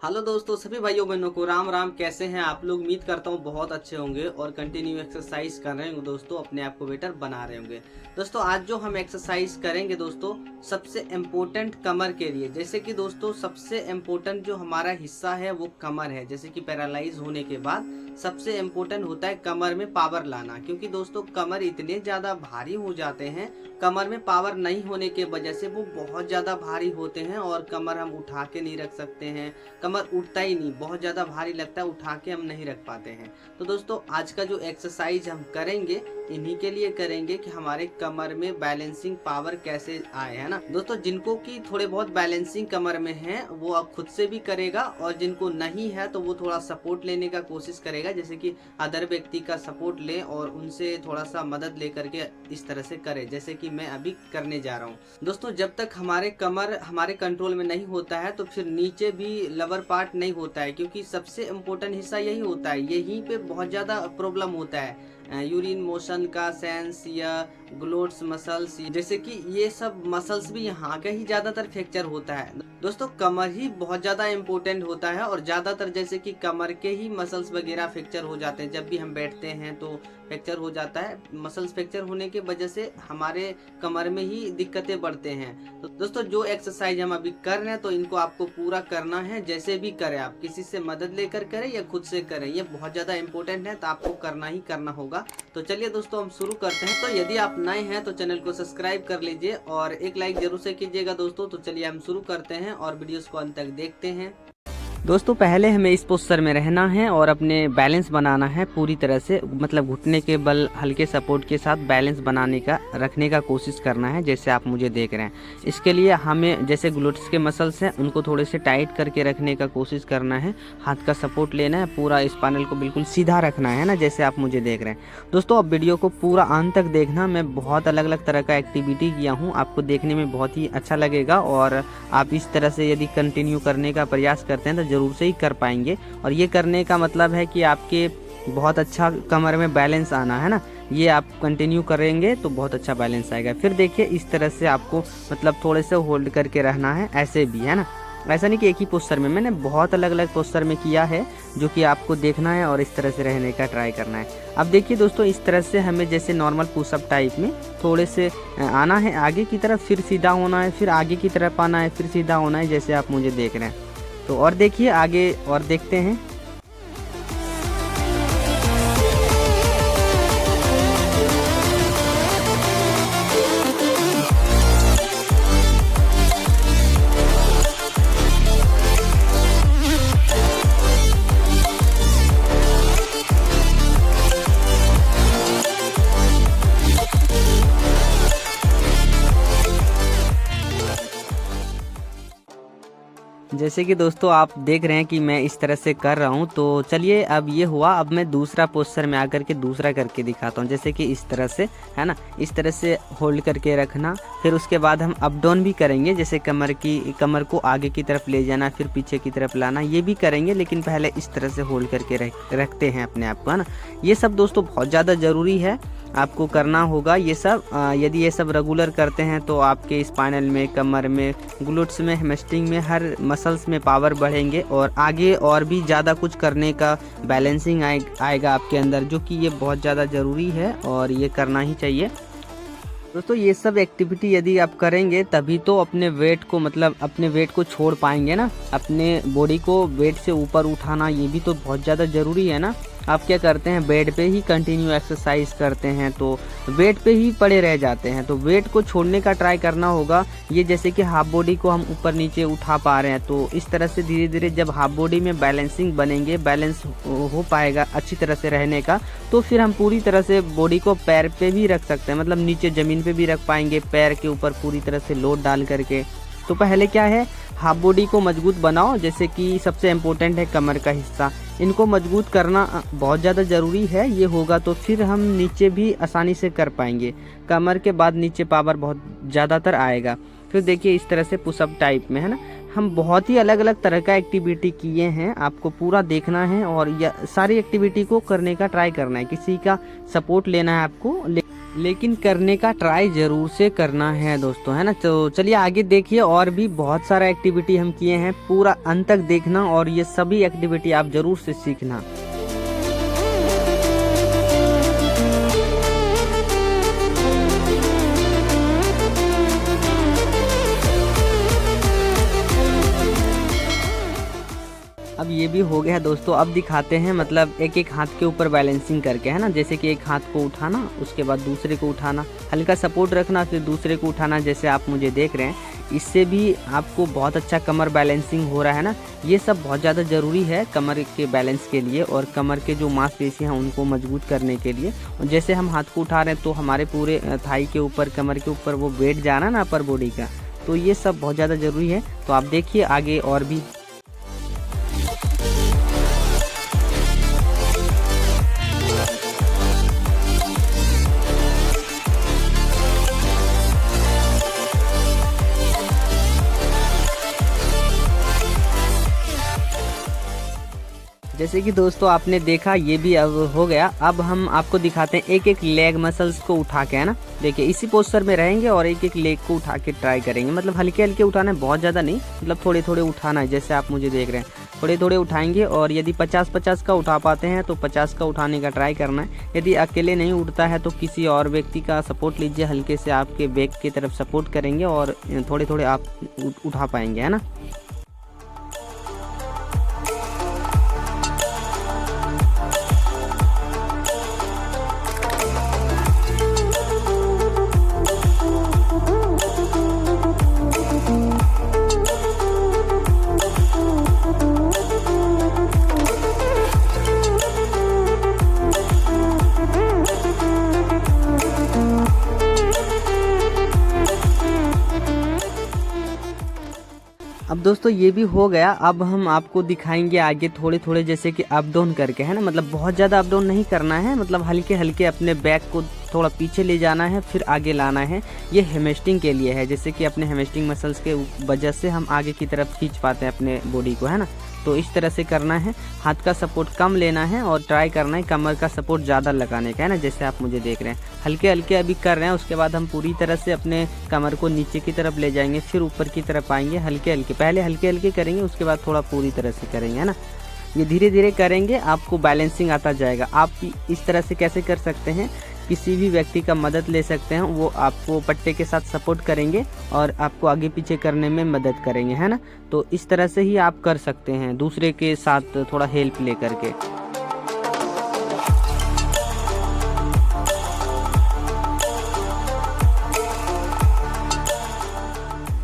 Hello दोस्तों, सभी भाइयों बहनों को राम राम। कैसे हैं आप लोग? उम्मीद करता हूँ बहुत अच्छे होंगे और कंटिन्यू एक्सरसाइज कर रहे होंगे दोस्तों, अपने आप को बेटर बना रहे होंगे। दोस्तों आज जो हम एक्सरसाइज करेंगे दोस्तों, सबसे इम्पोर्टेंट कमर के लिए। जैसे कि दोस्तों सबसे इम्पोर्टेंट जो हमारा हिस्सा है वो कमर है। जैसे कि पैरालाइज होने के बाद सबसे इम्पोर्टेंट होता है कमर में पावर लाना, क्योंकि दोस्तों कमर इतने ज़्यादा भारी हो जाते हैं, कमर में पावर नहीं होने के वजह से वो बहुत ज़्यादा भारी होते हैं और कमर हम उठा के नहीं रख सकते हैं। कमर उठता ही नहीं, बहुत ज़्यादा भारी लगता है, उठा के हम नहीं रख पाते हैं। तो दोस्तों आज का जो एक्सरसाइज हम करेंगे इन्हीं के लिए करेंगे कि हमारे कमर में बैलेंसिंग पावर कैसे आए, है ना दोस्तों। जिनको की थोड़े बहुत बैलेंसिंग कमर में है वो अब खुद से भी करेगा, और जिनको नहीं है तो वो थोड़ा सपोर्ट लेने का कोशिश करेगा। जैसे कि अदर व्यक्ति का सपोर्ट ले और उनसे थोड़ा सा मदद लेकर के इस तरह से करे, जैसे कि मैं अभी करने जा रहा हूँ। दोस्तों जब तक हमारे कमर हमारे कंट्रोल में नहीं होता है तो फिर नीचे भी लवर पार्ट नहीं होता है, क्योंकि सबसे इम्पोर्टेंट हिस्सा यही होता है। यहीं पे बहुत ज़्यादा प्रॉब्लम होता है, यूरिन मोशन का सेंस या ग्लोट्स मसल्स, जैसे कि ये सब मसल्स भी यहाँ का ही ज़्यादातर फ्रैक्चर होता है। दोस्तों कमर ही बहुत ज़्यादा इम्पोर्टेंट होता है, और ज़्यादातर जैसे कि कमर के ही मसल्स वगैरह फ्रैक्चर हो जाते हैं। जब भी हम बैठते हैं तो फ्रैक्चर हो जाता है। मसल्स फ्रैक्चर होने की वजह से हमारे कमर में ही दिक्कतें बढ़ते हैं। तो दोस्तों जो एक्सरसाइज हम अभी कर रहे हैं तो इनको आपको पूरा करना है। जैसे भी करें आप, किसी से मदद लेकर करें या खुद से करें, ये बहुत ज़्यादा इंपॉर्टेंट है, तो आपको करना ही करना होगा। तो चलिए दोस्तों हम शुरू करते हैं। तो यदि आप नए हैं तो चैनल को सब्सक्राइब कर लीजिए और एक लाइक जरूर से कीजिएगा दोस्तों। तो चलिए हम शुरू करते हैं और वीडियोस को अंत तक देखते हैं। दोस्तों पहले हमें इस पोस्चर में रहना है और अपने बैलेंस बनाना है पूरी तरह से, मतलब घुटने के बल हल्के सपोर्ट के साथ बैलेंस बनाने का रखने का कोशिश करना है, जैसे आप मुझे देख रहे हैं। इसके लिए हमें जैसे ग्लूट्स के मसल्स हैं उनको थोड़े से टाइट करके रखने का कोशिश करना है। हाथ का सपोर्ट लेना है, पूरा स्पाइनल को बिल्कुल सीधा रखना है ना, जैसे आप मुझे देख रहे हैं। दोस्तों अब वीडियो को पूरा अंत तक देखना। मैं बहुत अलग अलग तरह का एक्टिविटी किया हूँ, आपको देखने में बहुत ही अच्छा लगेगा, और आप इस तरह से यदि कंटिन्यू करने का प्रयास करते हैं तो ज़रूर से ही कर पाएंगे। और ये करने का मतलब है कि आपके बहुत अच्छा कमर में बैलेंस आना है ना, ये आप कंटिन्यू करेंगे तो बहुत अच्छा बैलेंस आएगा। फिर देखिए इस तरह से आपको मतलब थोड़े से होल्ड करके रहना है, ऐसे भी है ना, ऐसा नहीं कि एक ही पोस्चर में। मैंने बहुत अलग अलग पोस्चर में किया है जो कि आपको देखना है और इस तरह से रहने का ट्राई करना है। अब देखिए दोस्तों इस तरह से हमें जैसे नॉर्मल पुशअप टाइप में थोड़े से आना है आगे की तरफ, फिर सीधा होना है, फिर आगे की तरफ आना है, फिर सीधा होना है, जैसे आप मुझे देख रहे हैं। तो और देखिए आगे और देखते हैं। जैसे कि दोस्तों आप देख रहे हैं कि मैं इस तरह से कर रहा हूं, तो चलिए अब ये हुआ। अब मैं दूसरा पोस्चर में आकर के दूसरा करके दिखाता हूं, जैसे कि इस तरह से, है ना, इस तरह से होल्ड करके रखना। फिर उसके बाद हम अप डाउन भी करेंगे, जैसे कमर को आगे की तरफ ले जाना, फिर पीछे की तरफ लाना, ये भी करेंगे। लेकिन पहले इस तरह से होल्ड करके रखते हैं अपने आप को, है ना। ये सब दोस्तों बहुत ज़्यादा ज़रूरी है, आपको करना होगा ये सब। यदि ये सब रेगुलर करते हैं तो आपके स्पाइनल में, कमर में, ग्लूट्स में, हैमस्ट्रिंग में, हर मसल्स में पावर बढ़ेंगे और आगे और भी ज़्यादा कुछ करने का बैलेंसिंग आएगा आपके अंदर, जो कि ये बहुत ज़्यादा ज़रूरी है और ये करना ही चाहिए। दोस्तों ये सब एक्टिविटी यदि आप करेंगे तभी तो अपने वेट को, मतलब अपने वेट को छोड़ पाएंगे ना। अपने बॉडी को वेट से ऊपर उठाना ये भी तो बहुत ज़्यादा ज़रूरी है ना। आप क्या करते हैं, बेड पे ही कंटिन्यू एक्सरसाइज करते हैं तो वेट पे ही पड़े रह जाते हैं। तो वेट को छोड़ने का ट्राई करना होगा। ये जैसे कि हाफ बॉडी को हम ऊपर नीचे उठा पा रहे हैं, तो इस तरह से धीरे धीरे जब हाफ बॉडी में बैलेंसिंग बनेंगे, बैलेंस हो पाएगा अच्छी तरह से रहने का, तो फिर हम पूरी तरह से बॉडी को पैर पे भी रख सकते हैं, मतलब नीचे ज़मीन पे भी रख पाएंगे, पैर के ऊपर पूरी तरह से लोड डाल करके। तो पहले क्या है, हाफ बॉडी को मजबूत बनाओ, जैसे कि सबसे इम्पोर्टेंट है कमर का हिस्सा, इनको मजबूत करना बहुत ज़्यादा ज़रूरी है। ये होगा तो फिर हम नीचे भी आसानी से कर पाएंगे। कमर के बाद नीचे पावर बहुत ज़्यादातर आएगा। फिर देखिए इस तरह से पुशअप टाइप में, है ना, हम बहुत ही अलग अलग तरह का एक्टिविटी किए हैं, आपको पूरा देखना है और सारी एक्टिविटी को करने का ट्राई करना है। किसी का सपोर्ट लेना है आपको, लेकिन करने का ट्राई जरूर से करना है दोस्तों, है ना। तो चलिए आगे देखिए, और भी बहुत सारा एक्टिविटी हम किए हैं, पूरा अंत तक देखना और ये सभी एक्टिविटी आप जरूर से सीखना। अब ये भी हो गया दोस्तों। अब दिखाते हैं मतलब एक एक हाथ के ऊपर बैलेंसिंग करके, है ना। जैसे कि एक हाथ को उठाना, उसके बाद दूसरे को उठाना, हल्का सपोर्ट रखना, फिर दूसरे को उठाना, जैसे आप मुझे देख रहे हैं। इससे भी आपको बहुत अच्छा कमर बैलेंसिंग हो रहा है ना। ये सब बहुत ज़्यादा ज़रूरी है कमर के बैलेंस के लिए और कमर के जो मांसपेशियाँ हैं उनको मजबूत करने के लिए। और जैसे हम हाथ को उठा रहे हैं तो हमारे पूरे थाई के ऊपर, कमर के ऊपर वो वेट जाना ना अपर बॉडी का, तो ये सब बहुत ज़्यादा ज़रूरी है। तो आप देखिए आगे और भी। जैसे कि दोस्तों आपने देखा ये भी अब हो गया। अब हम आपको दिखाते हैं एक एक लेग मसल्स को उठा के, है ना। देखिए इसी पोस्चर में रहेंगे और एक एक लेग को उठा के ट्राई करेंगे। मतलब हल्के हल्के उठाना है, बहुत ज़्यादा नहीं, मतलब थोड़े थोड़े उठाना है। जैसे आप मुझे देख रहे हैं, थोड़े थोड़े उठाएंगे और यदि 50-50 का उठा पाते हैं तो 50 का उठाने का ट्राई करना है। यदि अकेले नहीं उठता है तो किसी और व्यक्ति का सपोर्ट लीजिए, हल्के से आपके बैक की तरफ सपोर्ट करेंगे और थोड़े थोड़े आप उठा पाएंगे, है ना। अब दोस्तों ये भी हो गया। अब हम आपको दिखाएंगे आगे थोड़े थोड़े, जैसे कि अप डाउन करके, है ना। मतलब बहुत ज़्यादा अप डाउन नहीं करना है, मतलब हल्के हल्के अपने बैक को थोड़ा पीछे ले जाना है, फिर आगे लाना है। ये हेमस्ट्रिंग के लिए है, जैसे कि अपने हेमस्ट्रिंग मसल्स के वजह से हम आगे की तरफ खींच पाते हैं अपने बॉडी को, है ना। तो इस तरह से करना है, हाथ का सपोर्ट कम लेना है और ट्राई करना है कमर का सपोर्ट ज़्यादा लगाने का, है ना। जैसे आप मुझे देख रहे हैं हल्के हल्के अभी कर रहे हैं, उसके बाद हम पूरी तरह से अपने कमर को नीचे की तरफ ले जाएंगे, फिर ऊपर की तरफ आएंगे हल्के हल्के। पहले हल्के हल्के करेंगे, उसके बाद थोड़ा पूरी तरह से करेंगे, है ना। ये धीरे धीरे करेंगे, आपको बैलेंसिंग आता जाएगा। आप इस तरह से कैसे कर सकते हैं, किसी भी व्यक्ति का मदद ले सकते हैं, वो आपको पट्टे के साथ सपोर्ट करेंगे और आपको आगे पीछे करने में मदद करेंगे, है ना। तो इस तरह से ही आप कर सकते हैं, दूसरे के साथ थोड़ा हेल्प ले करके।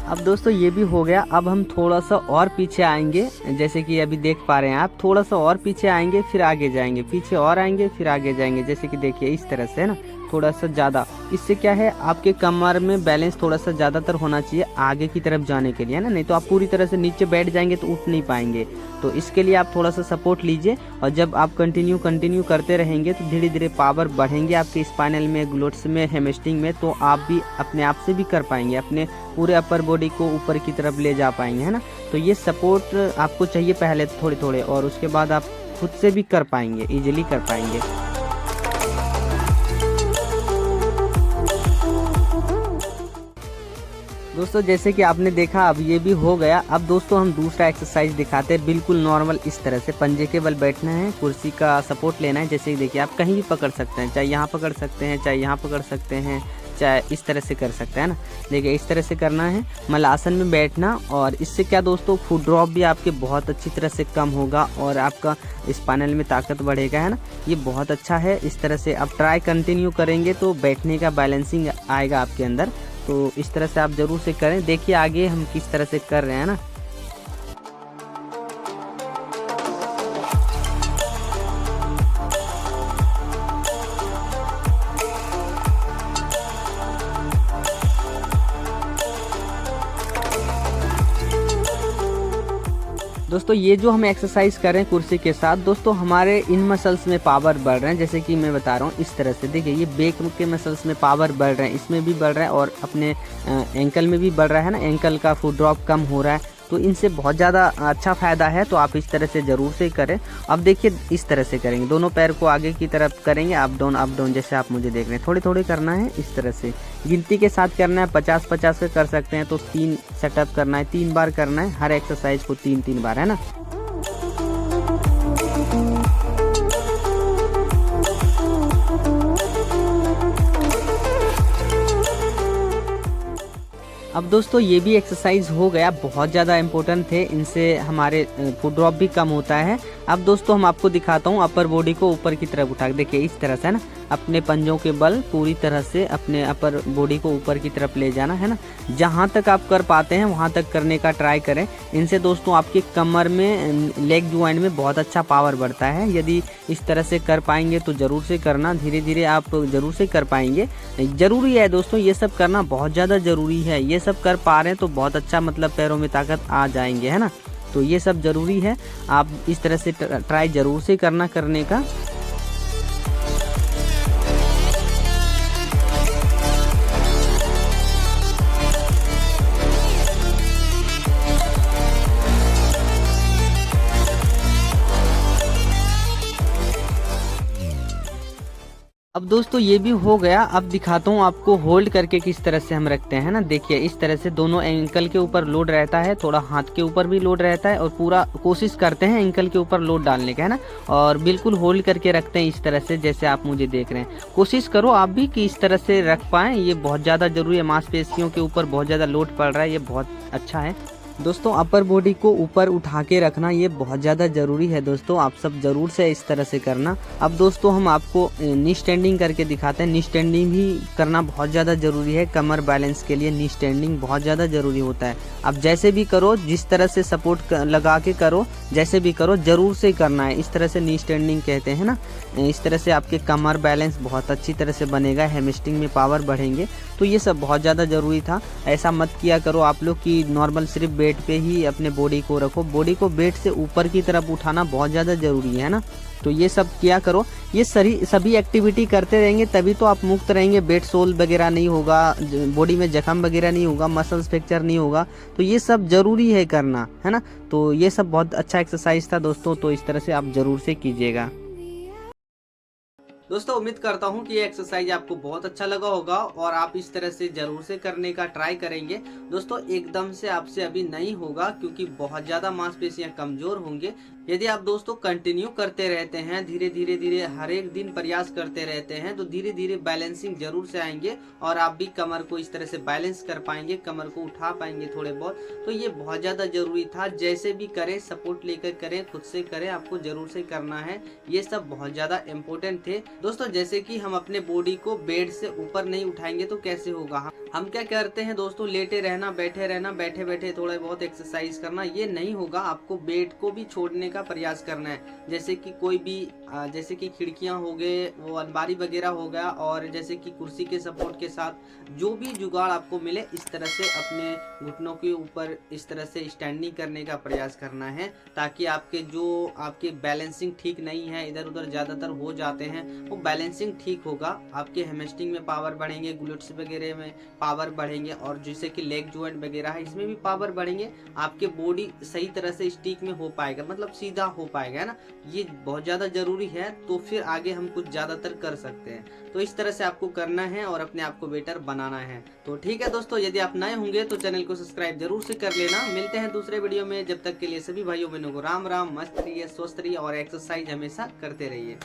अब दोस्तों ये भी हो गया। अब हम थोड़ा सा और पीछे आएंगे, जैसे कि अभी देख पा रहे हैं आप। थोड़ा सा और पीछे आएंगे, फिर आगे जाएंगे, पीछे और आएंगे, फिर आगे जाएंगे, जैसे कि देखिए इस तरह से, है ना। थोड़ा सा ज़्यादा, इससे क्या है आपके कमर में बैलेंस थोड़ा सा ज़्यादातर होना चाहिए आगे की तरफ जाने के लिए, है ना। नहीं तो आप पूरी तरह से नीचे बैठ जाएंगे तो उठ नहीं पाएंगे। तो इसके लिए आप थोड़ा सा सपोर्ट लीजिए और जब आप कंटिन्यू करते रहेंगे तो धीरे धीरे पावर बढ़ेंगे आपके स्पाइनल में, ग्लूट्स में, हेमस्ट्रिंग में। तो आप भी अपने आप से भी कर पाएंगे, अपने पूरे अपर बॉडी को ऊपर की तरफ ले जा पाएंगे, है ना। तो ये सपोर्ट आपको चाहिए पहले थोड़े थोड़े, और उसके बाद आप खुद से भी कर पाएंगे, इजीली कर पाएंगे। दोस्तों जैसे कि आपने देखा अब ये भी हो गया। अब दोस्तों हम दूसरा एक्सरसाइज दिखाते हैं, बिल्कुल नॉर्मल इस तरह से पंजे के बल बैठना है, कुर्सी का सपोर्ट लेना है। जैसे कि देखिए आप कहीं भी पकड़ सकते हैं, चाहे यहाँ पकड़ सकते हैं, चाहे यहाँ पकड़ सकते हैं, चाहे इस तरह से कर सकते हैं ना। देखिए इस तरह से करना है, मलासन में बैठना। और इससे क्या दोस्तों, फुट ड्रॉप भी आपके बहुत अच्छी तरह से कम होगा और आपका स्पाइनल में ताकत बढ़ेगा, है ना। ये बहुत अच्छा है। इस तरह से आप ट्राई कंटिन्यू करेंगे तो बैठने का बैलेंसिंग आएगा आपके अंदर। तो इस तरह से आप ज़रूर से करें। देखिए आगे हम किस तरह से कर रहे हैं ना। दोस्तों ये जो हम एक्सरसाइज कर रहे हैं कुर्सी के साथ, दोस्तों हमारे इन मसल्स में पावर बढ़ रहे हैं। जैसे कि मैं बता रहा हूँ इस तरह से, देखिए ये बैक के मसल्स में पावर बढ़ रहे हैं, इसमें भी बढ़ रहा है और अपने एंकल में भी बढ़ रहा है ना। एंकल का फुट ड्रॉप कम हो रहा है। तो इनसे बहुत ज़्यादा अच्छा फ़ायदा है। तो आप इस तरह से ज़रूर से करें। अब देखिए इस तरह से करेंगे, दोनों पैर को आगे की तरफ करेंगे, अप डाउन जैसे आप मुझे देख रहे हैं। थोड़े थोड़े करना है, इस तरह से गिनती के साथ करना है। 50-50 कर सकते हैं तो 3 सेटअप करना है, 3 बार करना है हर एक्सरसाइज को, 3-3 बार, है ना। अब दोस्तों ये भी एक्सरसाइज हो गया, बहुत ज़्यादा इम्पोर्टेंट थे, इनसे हमारे फुट ड्रॉप भी कम होता है। अब दोस्तों हम आपको दिखाता हूँ अपर बॉडी को ऊपर की तरफ उठा के, देखिए इस तरह से, है ना। अपने पंजों के बल पूरी तरह से अपने अपर बॉडी को ऊपर की तरफ ले जाना, है ना। जहाँ तक आप कर पाते हैं वहाँ तक करने का ट्राई करें। इनसे दोस्तों आपकी कमर में, लेग ज्वाइंट में बहुत अच्छा पावर बढ़ता है। यदि इस तरह से कर पाएंगे तो ज़रूर से करना, धीरे धीरे आप ज़रूर से कर पाएंगे। ज़रूरी है दोस्तों, ये सब करना बहुत ज़्यादा ज़रूरी है। ये सब कर पा रहे हैं तो बहुत अच्छा, मतलब पैरों में ताकत आ जाएंगे, है ना। तो ये सब ज़रूरी है, आप इस तरह से ट्राई ज़रूर से करना करने का। अब दोस्तों ये भी हो गया। अब दिखाता हूँ आपको होल्ड करके किस तरह से हम रखते हैं ना। देखिए इस तरह से दोनों एंकल के ऊपर लोड रहता है, थोड़ा हाथ के ऊपर भी लोड रहता है, और पूरा कोशिश करते हैं एंकल के ऊपर लोड डालने का, है ना। और बिल्कुल होल्ड करके रखते हैं इस तरह से, जैसे आप मुझे देख रहे हैं। कोशिश करो आप भी कि इस तरह से रख पाएँ, ये बहुत ज़्यादा ज़रूरी है। मांसपेशियों के ऊपर बहुत ज़्यादा लोड पड़ रहा है, ये बहुत अच्छा है दोस्तों। अपर बॉडी को ऊपर उठा के रखना ये बहुत ज़्यादा ज़रूरी है दोस्तों, आप सब ज़रूर से इस तरह से करना। अब दोस्तों हम आपको नी स्टैंडिंग करके दिखाते हैं। नी स्टैंडिंग भी करना बहुत ज़्यादा ज़रूरी है, कमर बैलेंस के लिए नी स्टैंडिंग बहुत ज़्यादा ज़रूरी होता है। अब जैसे भी करो, जिस तरह से सपोर्ट लगा के करो, जैसे भी करो ज़रूर से करना है। इस तरह से नी स्टैंडिंग कहते हैं ना। इस तरह से आपके कमर बैलेंस बहुत अच्छी तरह से बनेगा, हैमस्ट्रिंग में पावर बढ़ेंगे। तो ये सब बहुत ज़्यादा ज़रूरी था। ऐसा मत किया करो आप लोग कि नॉर्मल सिर्फ बेड पे ही अपने बॉडी को रखो। बॉडी को बेड से ऊपर की तरफ उठाना बहुत ज़्यादा ज़रूरी है ना। तो ये सब किया करो। ये सभी एक्टिविटी करते रहेंगे तभी तो आप मुक्त रहेंगे। बेड सोल वगैरह नहीं होगा, बॉडी में जख्म वगैरह नहीं होगा, मसल्स फ्रैक्चर नहीं होगा। तो ये सब ज़रूरी है करना, है ना। तो ये सब बहुत अच्छा एक्सरसाइज था दोस्तों, तो इस तरह से आप ज़रूर से कीजिएगा। दोस्तों उम्मीद करता हूँ कि ये एक्सरसाइज आपको बहुत अच्छा लगा होगा और आप इस तरह से जरूर से करने का ट्राई करेंगे। दोस्तों एकदम से आपसे अभी नहीं होगा क्योंकि बहुत ज़्यादा मांसपेशियां कमज़ोर होंगे। यदि आप दोस्तों कंटिन्यू करते रहते हैं, धीरे धीरे हर एक दिन प्रयास करते रहते हैं, तो धीरे धीरे बैलेंसिंग जरूर से आएंगे और आप भी कमर को इस तरह से बैलेंस कर पाएंगे, कमर को उठा पाएंगे थोड़े बहुत। तो ये बहुत ज़्यादा ज़रूरी था। जैसे भी करें, सपोर्ट लेकर करें, खुद से करें, आपको ज़रूर से करना है। ये सब बहुत ज़्यादा इम्पोर्टेंट थे दोस्तों। जैसे कि हम अपने बॉडी को बेड से ऊपर नहीं उठाएंगे तो कैसे होगा। हम क्या करते हैं दोस्तों, लेटे रहना, बैठे रहना, बैठे बैठे थोड़ा बहुत एक्सरसाइज करना, ये नहीं होगा। आपको बेड को भी छोड़ने का प्रयास करना है। जैसे कि कोई भी जैसे कि खिड़कियां हो गए, वो अलमारी वगैरह हो गया, और जैसे कि कुर्सी के सपोर्ट के साथ जो भी जुगाड़ आपको मिले, इस तरह से अपने घुटनों के ऊपर इस तरह से स्टैंडिंग करने का प्रयास करना है, ताकि आपके बैलेंसिंग ठीक नहीं है, इधर उधर ज़्यादातर हो जाते हैं, वो बैलेंसिंग ठीक होगा। आपके हैमस्ट्रिंग में पावर बढ़ेंगे, ग्लूट्स वगैरह में पावर बढ़ेंगे, और जैसे कि लेग जॉइंट वगैरह है इसमें भी पावर बढ़ेंगे। आपके बॉडी सही तरह से स्टिक में हो पाएगा, मतलब सीधा हो पाएगा, है ना। ये बहुत ज़्यादा ज़रूरी है, तो फिर आगे हम कुछ ज़्यादातर कर सकते हैं। तो इस तरह से आपको करना है और अपने आप को बेटर बनाना है। तो ठीक है दोस्तों, यदि आप नए होंगे तो चैनल को सब्सक्राइब जरूर से कर लेना। मिलते हैं दूसरे वीडियो में, जब तक के लिए सभी भाइयों बहनों को राम राम। मस्त रहिए, स्वस्थ रहिए और एक्सरसाइज हमेशा करते रहिए।